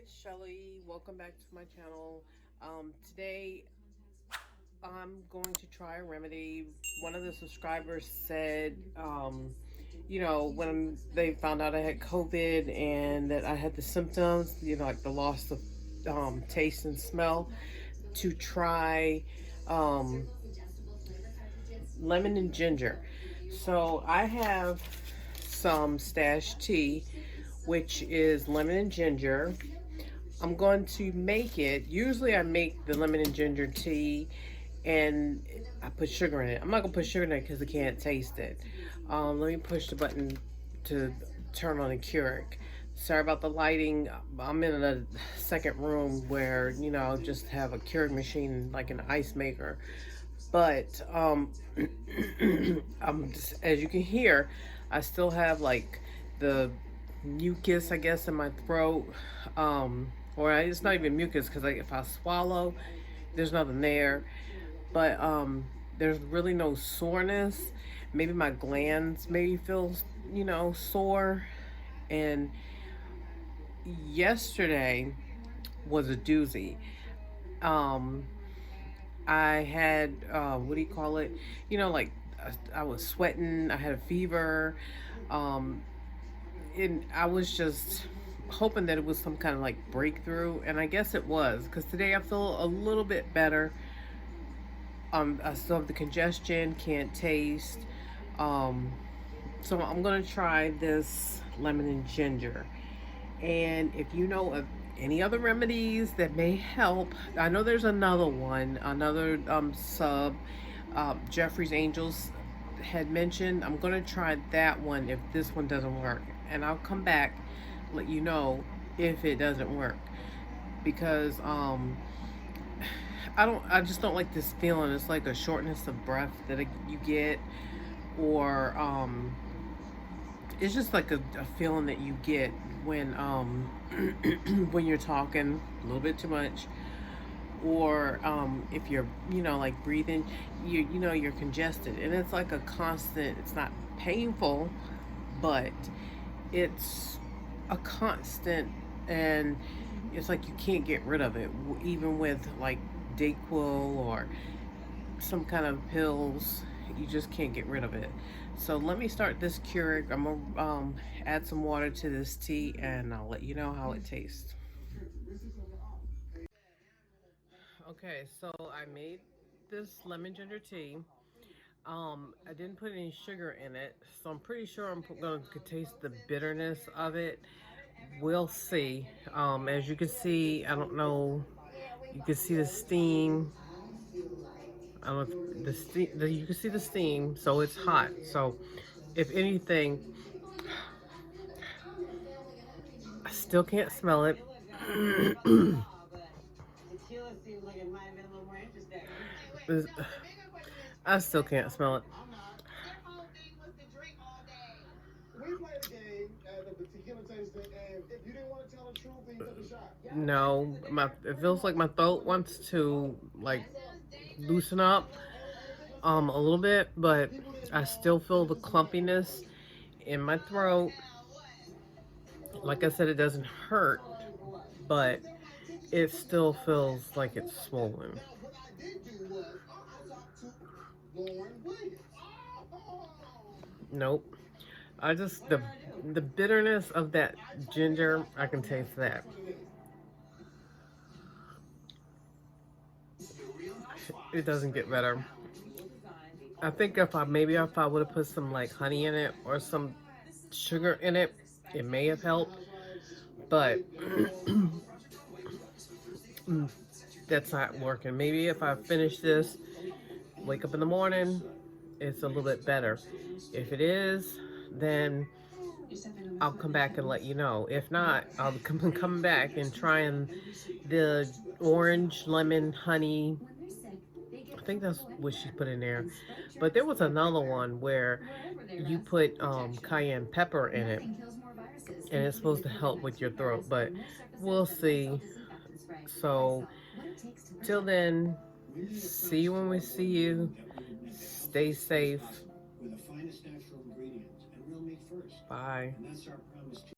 it's Shelly. Welcome back to my channel. Today I'm going to try a remedy. One of the subscribers said, when they found out I had COVID and that I had the symptoms, like the loss of taste and smell, to try um, lemon and ginger. So I have some stash tea, which is lemon and ginger. I'm going to make it. Usually I make the lemon and ginger tea and I put sugar in it. I'm not going to put sugar in it because I can't taste it. Let me push the button to turn on the Keurig. Sorry about the lighting. I'm in a second room where, just have a Keurig machine like an ice maker. But as you can hear, I still have like the mucus, I guess, in my throat. It's not even mucus because if I swallow, there's nothing there. But there's really no soreness. Maybe my glands maybe feel, sore. And yesterday was a doozy. Um, I had what do you call it? Like I was sweating. I had a fever. Um, and I was just hoping that it was some kind of like breakthrough, and I guess it was because today I feel a little bit better. I still have the congestion, can't taste. Um, so I'm gonna try this lemon and ginger. And if you know of any other remedies that may help, I know there's another one, another sub, Jeffrey's Angels had mentioned. I'm gonna try that one if this one doesn't work, and I'll come back, let you know if it doesn't work because I just don't like this feeling. It's like a shortness of breath that you get, or it's just like a feeling that you get when when you're talking a little bit too much, or if you're like breathing, you're congested, and it's like a constant. It's not painful, but it's a constant, and it's like you can't get rid of it, even with like Dayquil or some kind of pills. You just can't get rid of it. So let me start this Keurig. I'm gonna add some water to this tea, and I'll let you know how it tastes. Okay, so I made this lemon ginger tea. I didn't put any sugar in it, so I'm pretty sure I'm gonna taste the bitterness of it. We'll see. As you can see, I don't know. You can see the steam. I don't know if the steam. You can see the steam, so it's hot. So, if anything, I still can't smell it. I still can't smell it. No, it feels like my throat wants to like loosen up a little bit, but I still feel the clumpiness in my throat. Like I said, it doesn't hurt, but it still feels like it's swollen. Nope. I just the bitterness of that ginger, I can taste that. It doesn't get better. I think if I would have put some like honey in it or some sugar in it, it may have helped. But that's not working. Maybe if I finish this, wake up in the morning, it's a little bit better. If it is, then I'll come back and let you know. If not, I'll come back and trying the orange, lemon, honey. I think that's what she put in there. But there was another one where you put cayenne pepper in it, and it's supposed to help with your throat. But we'll see. So till then, see you when we see you. Stay safe. Bye.